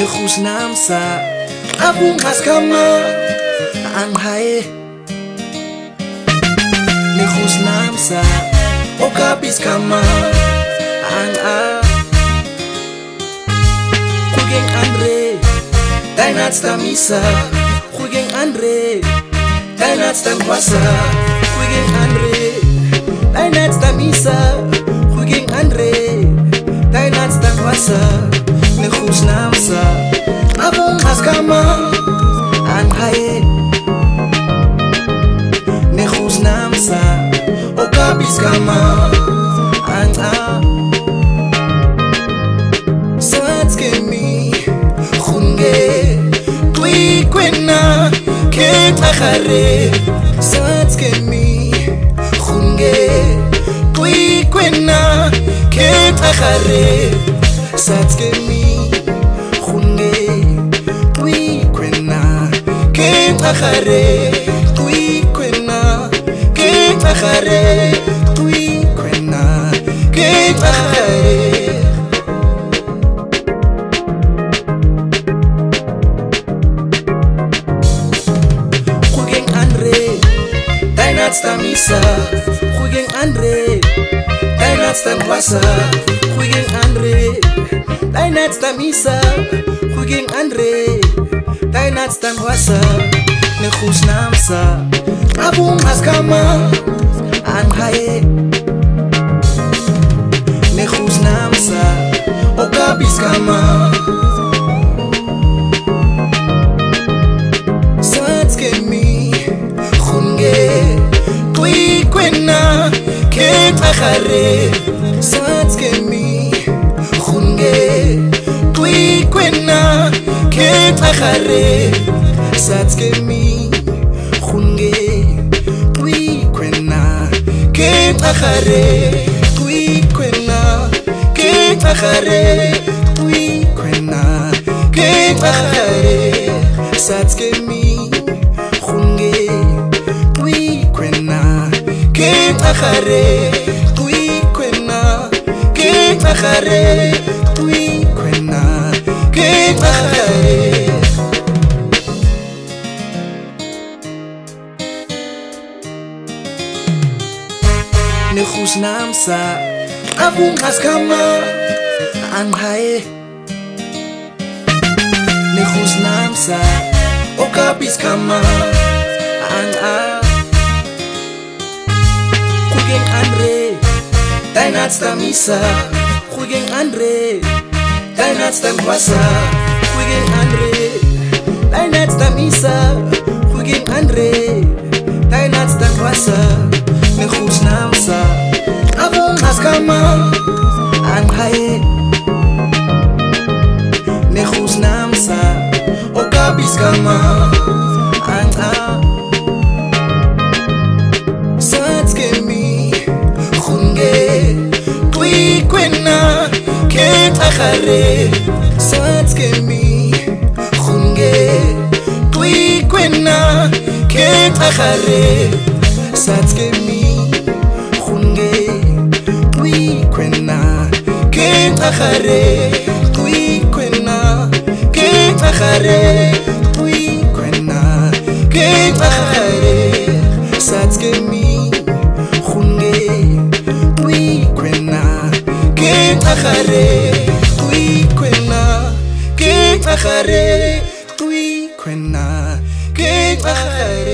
Nechus namsa Abung haskama Ang hae Nechus namsa Okapis kama Ang Kugeng Andre Tainat stamisa Kugeng Andre Tainat stamwasa Kugeng Andre Tainat stamisa Kugeng Andre Tainat stamwasa Nechus namsa Abung haskama Ang hae Nechus namsa Okapis kama Ang Satskemi Khunge Tui kwena Ke tlagare Satskemi Khunge Tui kwena Ke tlagare Satskemi Khunge Tui kwena Ke tlagare Tui kwena Ke tlagare Tui kwena Ke tlagare Tainat stamisa Kugeng Andre Tainat stamwasa Kugeng Andre Tainat stamisa Kugeng Andre Tainat stamwasa Nechus namsa Abung haskama Ang hae Nechus namsa Okapis kama Satskemi Khunge Tui kwena Ke tlagare Satskemi Khunge Tui kwena Ke tlagare Satskemi Khunge Tui kwena Ke tlagare Tui kwena Ke tlagare Tui kwena Ke tlagare Satskemi Khunge Tui kwena Ke tlagare Tui kwena Ke tlagare Tui kwena Ke tlagare Nechus namsa Abung haskama Ang hae Nechus namsa Okapis kama Ang Kugeng Andre Tainat stamisa Kugeng Andre Tainat stamwasa Kugeng Andre Tainat stamisa Kugeng Andre Tainat stamwasa Nechus namsa Abung haskama Ang hae Nechus namsa Okapis kama Ang Satskemi Khunge Tui kwena Ke tlagare Satskemi Khunge Tui kwena Ke tlagare Satskemi Khunge Tui kwena Ke tlagare Tui kwena Ke tlagare Tui kwena Ke tlagare Satskemi Khunge Tui kwena Ke tlagare Tui kwena Ke tlagare Tui kwena Ke tlagare